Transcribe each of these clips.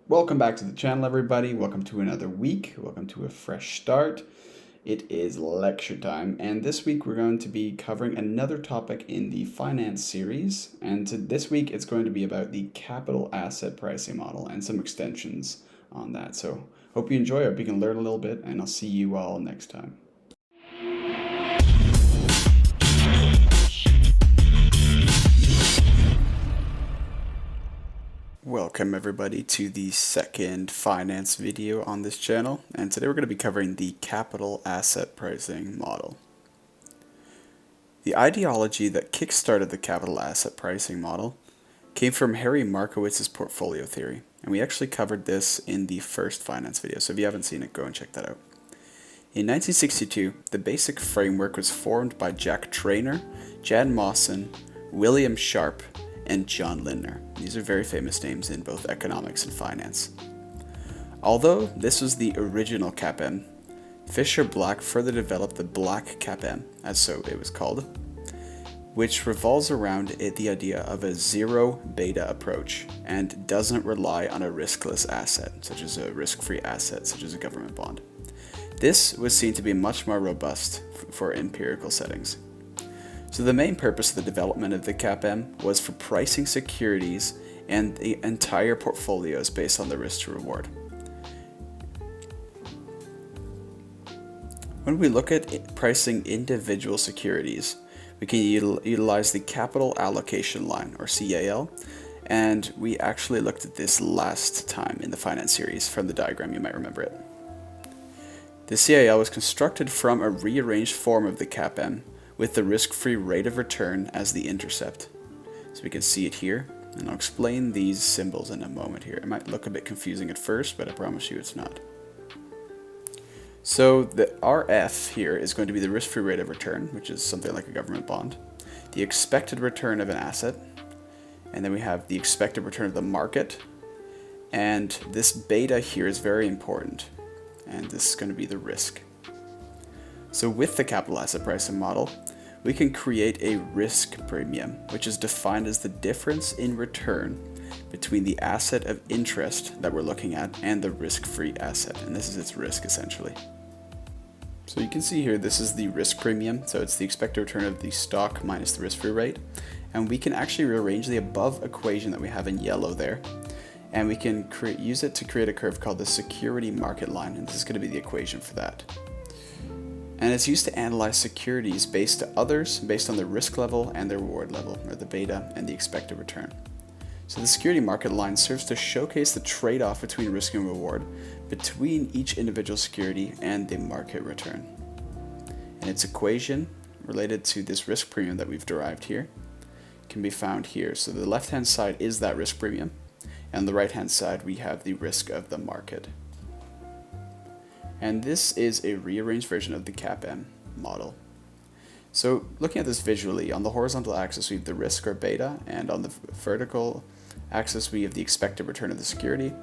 Welcome back to the channel, everybody. Welcome to another week. Welcome to a fresh start. It is lecture time, and this week we're going to be covering another topic in the finance series. And this week it's going to be about the capital asset pricing model and some extensions on that. So, hope you enjoy. Hope you can learn a little bit, and I'll see you all next time. Welcome everybody to the second finance video on this channel, and today we're going to be covering the capital asset pricing model. The ideology that kickstarted the capital asset pricing model came from Harry Markowitz's portfolio theory, and we actually covered this in the first finance video, so if you haven't seen it, go and check that out. In 1962, the basic framework was formed by Jack Traynor, Jan Mawson, William Sharpe, and John Lindner. These are very famous names in both economics and finance. Although this was the original CAPM, Fisher Black further developed the Black CAPM, as so it was called, which revolves around the idea of a zero beta approach and doesn't rely on a riskless asset, such as a risk-free asset, such as a government bond. This was seen to be much more robust for empirical settings. So the main purpose of the development of the CAPM was for pricing securities and the entire portfolios based on the risk to reward. When we look at pricing individual securities, we can utilize the capital allocation line, or CAL, and we actually looked at this last time in the finance series. From the diagram, you might remember it. The CAL was constructed from a rearranged form of the CAPM with the risk-free rate of return as the intercept. So we can see it here, and I'll explain these symbols in a moment here. It might look a bit confusing at first, but I promise you it's not. So the RF here is going to be the risk-free rate of return, which is something like a government bond, the expected return of an asset, and then we have the expected return of the market, and this beta here is very important, and this is going to be the risk. So with the capital asset pricing model, we can create a risk premium, which is defined as the difference in return between the asset of interest that we're looking at and the risk-free asset, and this is its risk essentially. So you can see here, this is the risk premium, so it's the expected return of the stock minus the risk-free rate, and we can actually rearrange the above equation that we have in yellow there, and we can use it to create a curve called the security market line, and this is going to be the equation for that. And it's used to analyze securities based to others based on their risk level and their reward level, or the beta and the expected return. So the security market line serves to showcase the trade-off between risk and reward between each individual security and the market return. And its equation related to this risk premium that we've derived here can be found here. So the left-hand side is that risk premium, and on the right-hand side we have the risk of the market. And this is a rearranged version of the CAPM model. So looking at this visually, on the horizontal axis we have the risk or beta, and on the vertical axis we have the expected return of the security,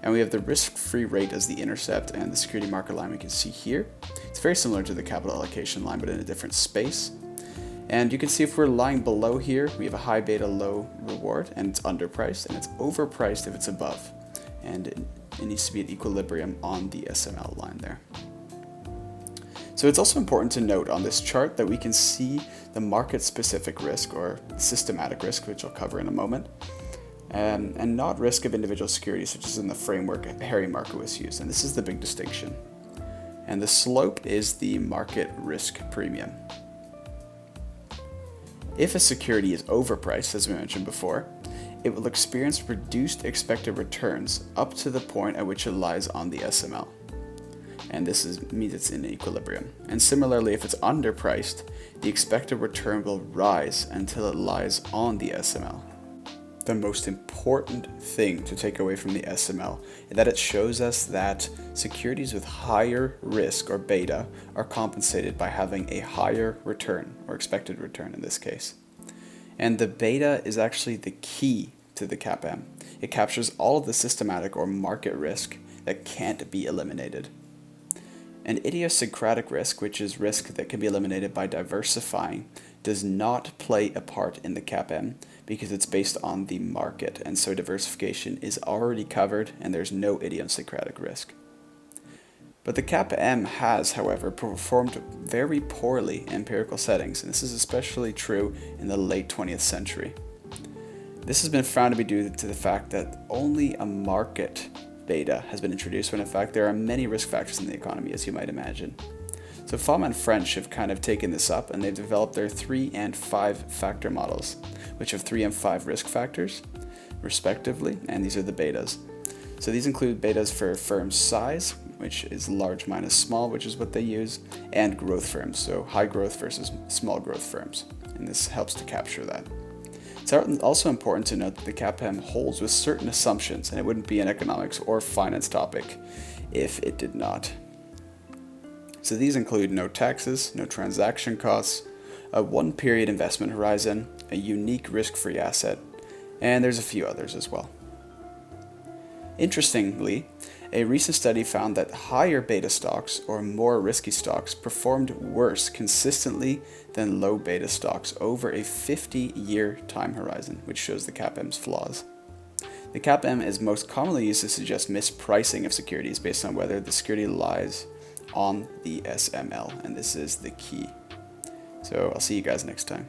and we have the risk-free rate as the intercept, and the security market line we can see here. It's very similar to the capital allocation line, but in a different space. And you can see if we're lying below here, we have a high beta, low reward, and it's underpriced, and it's overpriced if it's above. And it needs to be at equilibrium on the SML line there. So it's also important to note on this chart that we can see the market-specific risk, or systematic risk, which I'll cover in a moment, and not risk of individual securities, such as in the framework Harry Markowitz used, and this is the big distinction. And the slope is the market risk premium. If a security is overpriced, as we mentioned before, it will experience reduced expected returns up to the point at which it lies on the SML. And this means it's in equilibrium. And similarly, if it's underpriced, the expected return will rise until it lies on the SML. The most important thing to take away from the SML is that it shows us that securities with higher risk, or beta, are compensated by having a higher return, or expected return in this case. And the beta is actually the key to the CAPM. It captures all of the systematic or market risk that can't be eliminated. An idiosyncratic risk, which is risk that can be eliminated by diversifying, does not play a part in the CAPM because it's based on the market, and so diversification is already covered and there's no idiosyncratic risk. But the CAPM has, however, performed very poorly in empirical settings, and this is especially true in the late 20th century. This has been found to be due to the fact that only a market beta has been introduced, when in fact there are many risk factors in the economy, as you might imagine. So Fama and French have kind of taken this up, and they've developed their 3 and 5 factor models, which have 3 and 5 risk factors, respectively, and these are the betas. So these include betas for firm size, which is large minus small, which is what they use, and growth firms, so high growth versus small growth firms, and this helps to capture that. It's also important to note that the CAPM holds with certain assumptions, and it wouldn't be an economics or finance topic if it did not. So these include no taxes, no transaction costs, a one-period investment horizon, a unique risk-free asset, and there's a few others as well. Interestingly, a recent study found that higher beta stocks or more risky stocks performed worse consistently than low beta stocks over a 50-year time horizon, which shows the CAPM's flaws. The CAPM is most commonly used to suggest mispricing of securities based on whether the security lies on the SML, and this is the key. So I'll see you guys next time.